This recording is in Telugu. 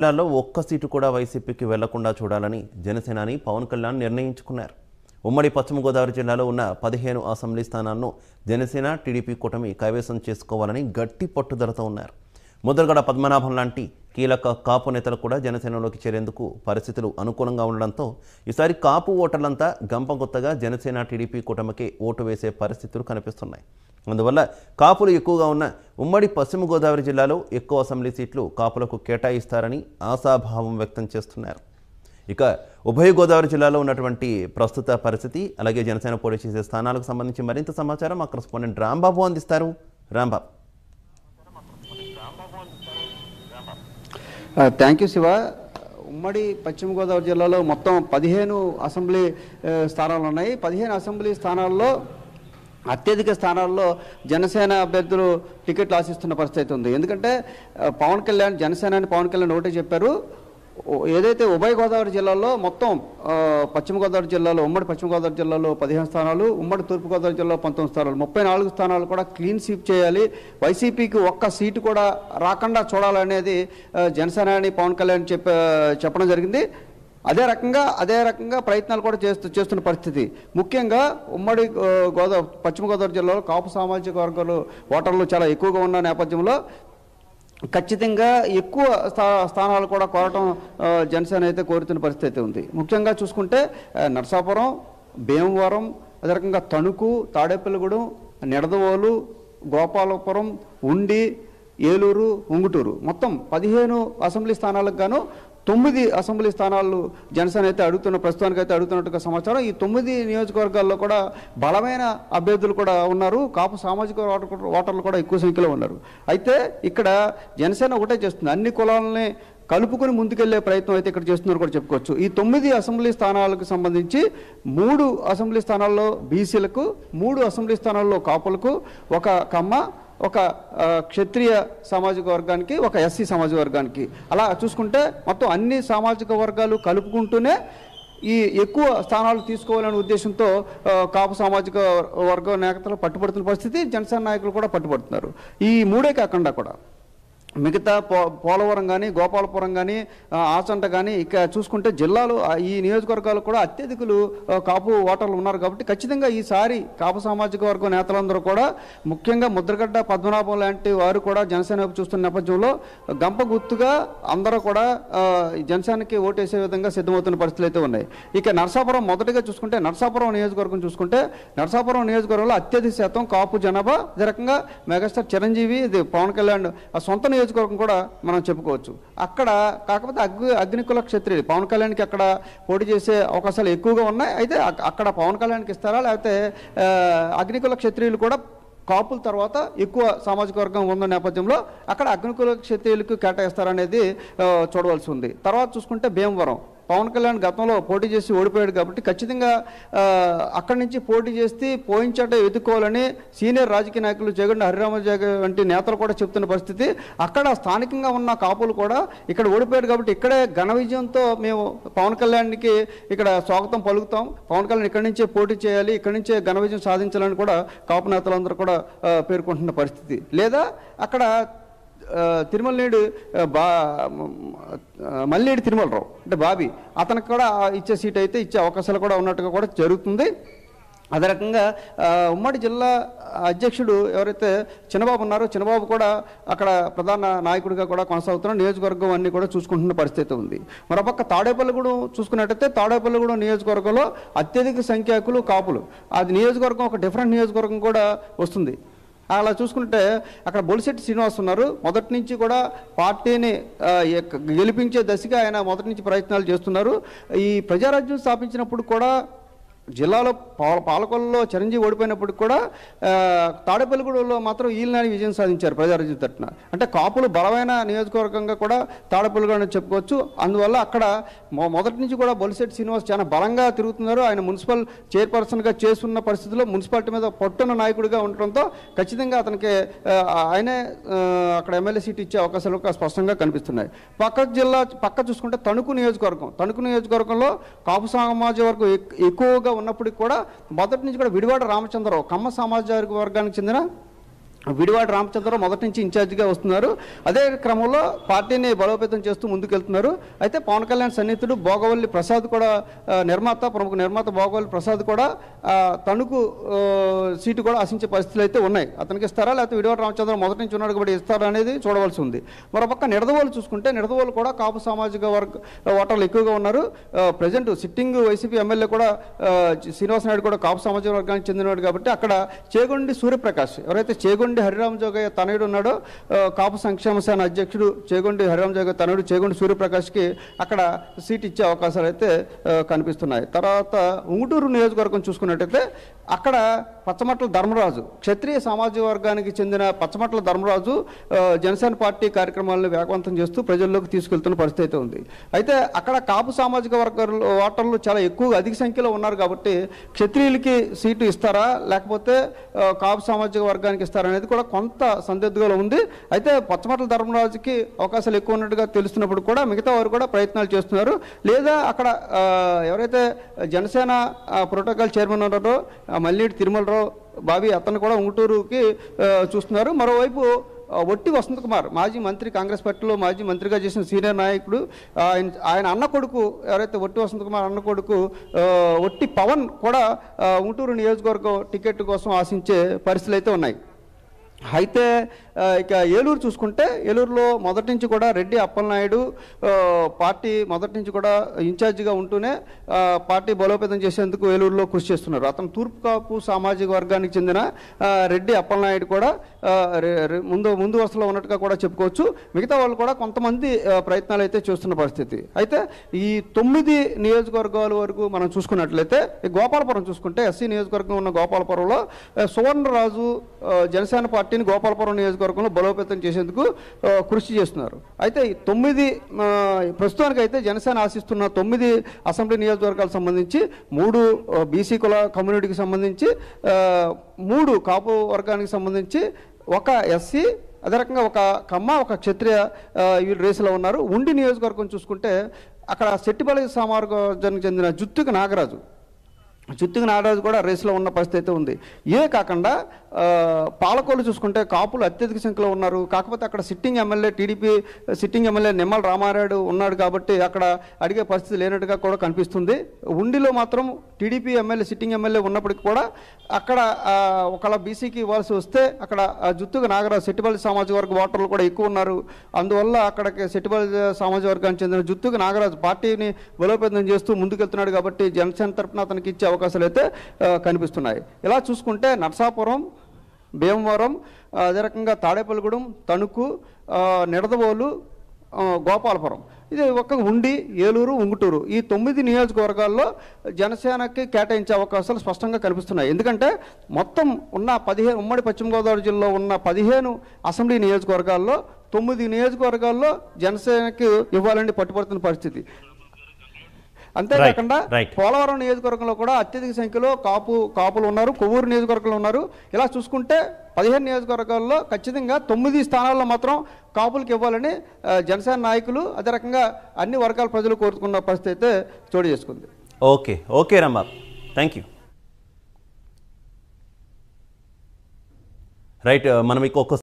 జిల్లాలో ఒక్క సీటు కూడా వైసీపీకి వెళ్లకుండా చూడాలని జనసేనాని పవన్ కళ్యాణ్ నిర్ణయించుకున్నారు. ఉమ్మడి పశ్చిమ గోదావరి జిల్లాలో ఉన్న 15 అసెంబ్లీ స్థానాలను జనసేన టీడీపీ కూటమి కైవసం చేసుకోవాలని గట్టి పట్టుదలతో ఉన్నారు. ముద్రగడ పద్మనాభం లాంటి కీలక కాపు నేతలు కూడా జనసేనలోకి చేరేందుకు పరిస్థితులు అనుకూలంగా ఉండడంతో ఈసారి కాపు ఓటర్లంతా గంపగుత్తగా జనసేన టీడీపీ కూటమికి ఓటు వేసే పరిస్థితులు కనిపిస్తున్నాయి. అందువల్ల కాపులు ఎక్కువగా ఉన్న ఉమ్మడి పశ్చిమ గోదావరి జిల్లాలో ఎక్కువ అసెంబ్లీ సీట్లు కాపులకు కేటాయిస్తారని ఆశాభావం వ్యక్తం చేస్తున్నారు. ఇక ఉభయ గోదావరి జిల్లాలో ఉన్నటువంటి ప్రస్తుత పరిస్థితి, అలాగే జనసేన పోటీ చేసే స్థానాలకు సంబంధించి మరింత సమాచారం మా కరెస్పాండెంట్ రాంబాబు అందిస్తారు. రాంబాబు. Thank you Siva. ఉమ్మడి పశ్చిమ గోదావరి జిల్లాలో మొత్తం 15 అసెంబ్లీ స్థానాలు ఉన్నాయి. 15 అసెంబ్లీ స్థానాల్లో అత్యధిక స్థానాల్లో జనసేన అభ్యర్థులు టికెట్లు ఆశిస్తున్న పరిస్థితి ఉంది. ఎందుకంటే పవన్ కళ్యాణ్ పవన్ కళ్యాణ్ ఒకటే చెప్పారు, ఏదైతే ఉభయ గోదావరి జిల్లాలో మొత్తం పశ్చిమ గోదావరి జిల్లాలో ఉమ్మడి పశ్చిమ గోదావరి జిల్లాలో 15 స్థానాలు, ఉమ్మడి తూర్పు గోదావరి జిల్లాలో 19 స్థానాలు, 34 స్థానాలు కూడా క్లీన్ స్వీప్ చేయాలి, వైసీపీకి ఒక్క సీటు కూడా రాకుండా చూడాలనేది జనసేనాని పవన్ కళ్యాణ్ చెప్పడం జరిగింది. అదే రకంగా ప్రయత్నాలు కూడా చేస్తున్న పరిస్థితి. ముఖ్యంగా ఉమ్మడి పశ్చిమ గోదావరి జిల్లాలో కాపు సామాజిక వర్గాలు ఓటర్లు చాలా ఎక్కువగా ఉన్న నేపథ్యంలో ఖచ్చితంగా ఎక్కువ స్థానాలు కూడా కోరటం జనసేన అయితే కోరుతున్న పరిస్థితి ఉంది. ముఖ్యంగా చూసుకుంటే నరసాపురం, భీమవరం, అదే రకంగా తణుకు, తాడేపల్లిగూడెం, నిడదవోలు, గోపాలపురం, ఉండి, ఏలూరు, ఉంగుటూరు మొత్తం 15 అసెంబ్లీ స్థానాలకు గాను 9 అసెంబ్లీ స్థానాలు జనసేన అయితే ప్రస్తుతానికి అయితే అడుగుతున్నట్టుగా సమాచారం. ఈ 9 నియోజకవర్గాల్లో కూడా బలమైన అభ్యర్థులు కూడా ఉన్నారు. కాపు సామాజిక ఓటర్లు కూడా ఎక్కువ సంఖ్యలో ఉన్నారు. అయితే ఇక్కడ జనసేన ఒకటే చేస్తుంది, అన్ని కులాలని కలుపుకుని ముందుకెళ్లే ప్రయత్నం అయితే ఇక్కడ చేస్తున్నారు కూడా చెప్పుకోవచ్చు. ఈ 9 అసెంబ్లీ స్థానాలకు సంబంధించి 3 అసెంబ్లీ స్థానాల్లో బీసీలకు, 3 అసెంబ్లీ స్థానాల్లో కాపులకు, ఒక కమ్మ, ఒక క్షత్రియ సామాజిక వర్గానికి, ఒక ఎస్సీ సామాజిక వర్గానికి, అలా చూసుకుంటే మొత్తం అన్ని సామాజిక వర్గాలు కలుపుకుంటూనే ఈ ఎక్కువ స్థానాలు తీసుకోవాలనే ఉద్దేశంతో కాపు సామాజిక వర్గ నేతలు పట్టుబడుతున్న పరిస్థితి, జనసేన నాయకులు కూడా పట్టుబడుతున్నారు. ఈ మూడే కాకుండా కూడా మిగతా పోలవరం కానీ, గోపాలపురం కానీ, ఆచంట కానీ, ఇక చూసుకుంటే జిల్లాలో ఈ నియోజకవర్గాలు కూడా అత్యధికులు కాపు ఓటర్లు ఉన్నారు. కాబట్టి ఖచ్చితంగా ఈసారి కాపు సామాజిక వర్గ నేతలందరూ కూడా, ముఖ్యంగా ముద్రగడ్డ పద్మనాభం లాంటి వారు కూడా జనసేన వైపు చూస్తున్న నేపథ్యంలో గంప గుర్తుగా అందరూ కూడా జనసేనకి ఓటేసే విధంగా సిద్ధమవుతున్న పరిస్థితులు అయితే ఉన్నాయి. ఇక నరసాపురం మొదటిగా చూసుకుంటే, నరసాపురం నియోజకవర్గంలో అత్యధిక శాతం కాపు జనాభా. అదే రకంగా మెగాస్టార్ చిరంజీవి, ఇది పవన్ కళ్యాణ్ సొంత నియోజకవర్గం కూడా మనం చెప్పుకోవచ్చు. అక్కడ కాకపోతే అగ్నికుల క్షత్రియులు పవన్ కళ్యాణ్కి అక్కడ పోటీ చేసే అవకాశాలు ఎక్కువగా ఉన్నాయి. అయితే అక్కడ పవన్ కళ్యాణ్కి ఇస్తారా, లేకపోతే అగ్నికుల క్షత్రియులు కూడా కాపుల తర్వాత ఎక్కువ సామాజిక వర్గం ఉన్న నేపథ్యంలో అక్కడ అగ్నికుల క్షత్రియులకు కేటాయిస్తారనేది చూడవలసి ఉంది. తర్వాత చూసుకుంటే భీమవరం, పవన్ కళ్యాణ్ గతంలో పోటీ చేసి ఓడిపోయాడు కాబట్టి ఖచ్చితంగా అక్కడి నుంచి పోటీ చేసి పోయించట ఎదుర్కోవాలని సీనియర్ రాజకీయ నాయకులు జగన్ హరిరామజగ వంటి నేతలు కూడా చెప్తున్న పరిస్థితి. అక్కడ స్థానికంగా ఉన్న కాపులు కూడా ఇక్కడ ఓడిపోయాడు కాబట్టి ఇక్కడే ఘన విజయంతో మేము పవన్ కళ్యాణ్కి ఇక్కడ స్వాగతం పలుకుతాం, పవన్ కళ్యాణ్ ఇక్కడి నుంచే పోటీ చేయాలి, ఇక్కడి నుంచే ఘన విజయం సాధించాలని కూడా కాపు నేతలందరూ కూడా పేర్కొంటున్న పరిస్థితి. లేదా అక్కడ మల్లేడి తిరుమలరావు అంటే బాబీ, అతనికి కూడా ఇచ్చే సీట్ అయితే ఇచ్చే అవకాశాలు కూడా ఉన్నట్టుగా కూడా జరుగుతుంది. అదే రకంగా ఉమ్మడి జిల్లా అధ్యక్షుడు ఎవరైతే చిన్నబాబు ఉన్నారో, చిన్నబాబు కూడా అక్కడ ప్రధాన నాయకుడిగా కూడా కొనసాగుతున్న నియోజకవర్గం అన్ని కూడా చూసుకుంటున్న పరిస్థితి ఉంది. మరోపక్క తాడేపల్లిగూడెం చూసుకున్నట్టయితే, తాడేపల్లిగూడెం నియోజకవర్గంలో అత్యధిక సంఖ్యాకులు కాపులు. అది నియోజకవర్గం ఒక డిఫరెంట్ నియోజకవర్గం కూడా వస్తుంది. అలా చూసుకుంటే అక్కడ బొలిశెట్టి శ్రీనివాస్ ఉన్నారు. మొదటి నుంచి కూడా పార్టీని గెలిపించే దశగా ఆయన మొదటి నుంచి ప్రయత్నాలు చేస్తున్నారు. ఈ ప్రజారాజ్యం స్థాపించినప్పుడు కూడా జిల్లాలో పాలకొల్లులో చిరంజీవి ఓడిపోయినప్పుడు కూడా తాడేపల్లిగూడెంలో మాత్రం ఈలనాని విజయం సాధించారు ప్రజారాజ్యం తరఫున. అంటే కాపులు బలమైన నియోజకవర్గంగా కూడా తాడేపల్లిగూడెం చెప్పుకోవచ్చు. అందువల్ల అక్కడ మొదటి నుంచి కూడా బొలిశెట్టి శ్రీనివాస్ చాలా బలంగా తిరుగుతున్నారు. ఆయన మున్సిపల్ చైర్పర్సన్గా చేస్తున్న పరిస్థితుల్లో మున్సిపాలిటీ మీద పట్టున్న నాయకుడిగా ఉండటంతో ఖచ్చితంగా అతనికి ఆయనే అక్కడ ఎమ్మెల్యే సీట్ ఇచ్చే అవకాశాలు స్పష్టంగా కనిపిస్తున్నాయి. పక్క చూసుకుంటే తణుకు నియోజకవర్గంలో కాపు సమాజ వర్గం ఎక్కువగా ఉన్నప్పటికీ కూడా మొదటి నుంచి కూడా విడివాడ రామచంద్రరావు కమ్మ సామాజిక వర్గానికి చెందిన విడివాడ రామచంద్రరావు మొదటి నుంచి ఇన్ఛార్జిగా వస్తున్నారు. అదే క్రమంలో పార్టీని బలోపేతం చేస్తూ ముందుకెళ్తున్నారు. అయితే పవన్ కళ్యాణ్ సన్నిహితుడు భోగవల్లి ప్రసాద్ కూడా ప్రముఖ నిర్మాత భోగవల్లి ప్రసాద్ కూడా తణుకు సీటు కూడా ఆశించే పరిస్థితులు అయితే ఉన్నాయి. అతనికి ఇస్తారా లేకపోతే విడివాడ రామచంద్రరావు మొదటి నుంచి ఉన్నాడు కాబట్టి ఇస్తారా అనేది చూడవలసి ఉంది. మరోపక్క నిడదవోలు చూసుకుంటే నిడదవోలు కూడా కాపు సామాజిక వర్గ ఓటర్లు ఎక్కువగా ఉన్నారు. ప్రజెంట్ సిట్టింగ్ వైసీపీ ఎమ్మెల్యే కూడా శ్రీనివాస నాయుడు కూడా కాపు సామాజిక వర్గానికి చెందినవాడు కాబట్టి అక్కడ చేగొండి సూర్యప్రకాష్ ఎవరైతే చేగొండి హరిరామ జోగయ్య తనయుడు ఉన్నాడో కాపు సంక్షేమ సేన అధ్యక్షుడు చేగొండి హరిరామ జోగయ్య తనయుడు చేగొండి సూర్యప్రకాష్కి అక్కడ సీట్ ఇచ్చే అవకాశాలు అయితే కనిపిస్తున్నాయి. తర్వాత ఉంగుటూరు నియోజకవర్గం చూసుకున్నట్టయితే అక్కడ పచ్చమట్ల ధర్మరాజు క్షత్రియ సామాజిక వర్గానికి చెందిన పచ్చమట్ల ధర్మరాజు జనసేన పార్టీ కార్యక్రమాలను వేగవంతం చేస్తూ ప్రజల్లోకి తీసుకెళ్తున్న పరిస్థితి అయితే ఉంది. అయితే అక్కడ కాపు సామాజిక వర్గ ఓటర్లు చాలా ఎక్కువ అధిక సంఖ్యలో ఉన్నారు కాబట్టి క్షత్రియులకి సీటు ఇస్తారా లేకపోతే కాపు సామాజిక వర్గానికి ఇస్తారా అనేది కూడా కొంత సందిగ్ధంగా ఉంది. అయితే పచ్చమట్ల ధర్మరాజుకి అవకాశాలు ఎక్కువ ఉన్నట్టుగా తెలుస్తున్నప్పుడు కూడా మిగతా వారు కూడా ప్రయత్నాలు చేస్తున్నారు. లేదా అక్కడ ఎవరైతే జనసేన ప్రోటోకాల్ చైర్మన్ ఉన్నారో మల్లినేటి తిరుమలరావు బాబీ అతను కూడా ఉంగుటూరుకి చూస్తున్నారు. మరోవైపు ఒట్టి వసంత్ కుమార్ మాజీ మంత్రి కాంగ్రెస్ పార్టీలో మాజీ మంత్రిగా చేసిన సీనియర్ నాయకుడు ఆయన అన్న కొడుకు ఎవరైతే ఒట్టి వసంత్ కుమార్ అన్న కొడుకు ఒట్టి పవన్ కూడా ఉంగుటూరు నియోజకవర్గం టికెట్ కోసం ఆశించే పరిస్థితులు అయితే ఉన్నాయి. అయితే ఇక ఏలూరు చూసుకుంటే ఏలూరులో మొదటి నుంచి కూడా రెడ్డి అప్పలనాయుడు పార్టీ మొదటి నుంచి కూడా ఇన్ఛార్జిగా ఉంటూనే పార్టీ బలోపేతం చేసేందుకు ఏలూరులో కృషి చేస్తున్నారు. అతను తూర్పు కాపు సామాజిక వర్గానికి చెందిన రెడ్డి అప్పలనాయుడు కూడా ముందు వరుసలో ఉన్నట్టుగా కూడా చెప్పుకోవచ్చు. మిగతా వాళ్ళు కూడా కొంతమంది ప్రయత్నాలు అయితే చేస్తున్న పరిస్థితి. అయితే ఈ 9 నియోజకవర్గాల వరకు మనం చూసుకున్నట్లయితే గోపాలపురం చూసుకుంటే ఎస్సీ నియోజకవర్గం ఉన్న గోపాలపురంలో సువర్ణరాజు జనసేన పార్టీని గోపాలపురం నియోజకవర్గంలో బలోపేతం చేసేందుకు కృషి చేస్తున్నారు. అయితే ఈ 9 ప్రస్తుతానికి అయితే జనసేన ఆశిస్తున్న 9 అసెంబ్లీ నియోజకవర్గాలకు సంబంధించి 3 బీసీ కుల కమ్యూనిటీకి సంబంధించి 3 కాపు వర్గానికి సంబంధించి 1 ఎస్సీ అదే రకంగా 1 కమ్మ 1 క్షత్రియ వీళ్ళు రేసులో ఉన్నారు. ఉండి నియోజకవర్గం చూసుకుంటే అక్కడ సెట్టిపల్లి సామాజికానికి చెందిన జుత్తుకి నాగరాజు కూడా రేసులో ఉన్న పరిస్థితి అయితే ఉంది. ఇవే కాకుండా పాలకోలు చూసుకుంటే కాపులు అత్యధిక సంఖ్యలో ఉన్నారు. కాకపోతే అక్కడ sitting MLA TDP sitting MLA Nimmala Ramarayudu ఉన్నాడు కాబట్టి అక్కడ అడిగే పరిస్థితి లేనట్టుగా కూడా కనిపిస్తుంది. ఉండిలో మాత్రం టీడీపీ ఎమ్మెల్యే సిట్టింగ్ ఎమ్మెల్యే ఉన్నప్పటికీ కూడా అక్కడ ఒకవేళ బీసీకి ఇవ్వాల్సి వస్తే అక్కడ జుత్తుగా నాగరాజు సెట్టిపల్లి సామాజిక వర్గ ఓటర్లు కూడా ఎక్కువ ఉన్నారు. అందువల్ల అక్కడికి సెట్టిపల్లి సామాజిక వర్గానికి చెందిన జుత్తుగా నాగరాజు పార్టీని బలోపేతం చేస్తూ ముందుకెళ్తున్నాడు కాబట్టి జనసేన తరఫున అతనికి ఇచ్చే అవకాశాలు అయితే కనిపిస్తున్నాయి. ఇలా చూసుకుంటే నర్సాపురం, భీమవరం, అదే రకంగా తాడేపల్లిగూడెం, తణుకు, నిడదవోలు, గోపాలపురం ఇది ఒక ఉండి ఏలూరు ఉంగుటూరు ఈ 9 నియోజకవర్గాల్లో జనసేనకి కేటాయించే అవకాశాలు స్పష్టంగా కనిపిస్తున్నాయి. ఎందుకంటే మొత్తం ఉన్న 15 ఉమ్మడి పశ్చిమ గోదావరి జిల్లాలో ఉన్న 15 అసెంబ్లీ నియోజకవర్గాల్లో 9 నియోజకవర్గాల్లో జనసేనకి ఇవ్వాలని పట్టుబడుతున్న పరిస్థితి. అంతేకాకుండా పోలవరం నియోజకవర్గంలో కూడా అత్యధిక సంఖ్యలో కాపులు ఉన్నారు, కొవ్వూరు నియోజకవర్గంలో ఉన్నారు. ఇలా చూసుకుంటే 15 నియోజకవర్గాల్లో ఖచ్చితంగా 9 స్థానాల్లో మాత్రం కాపులకు ఇవ్వాలని జనసేన నాయకులు అదే రకంగా అన్ని వర్గాల ప్రజలు కోరుకున్న పరిస్థితి అయితే చోటు చేసుకుంది. ఓకే రమ్మ, థ్యాంక్ యూ. రైట్, మనం ఇంకొక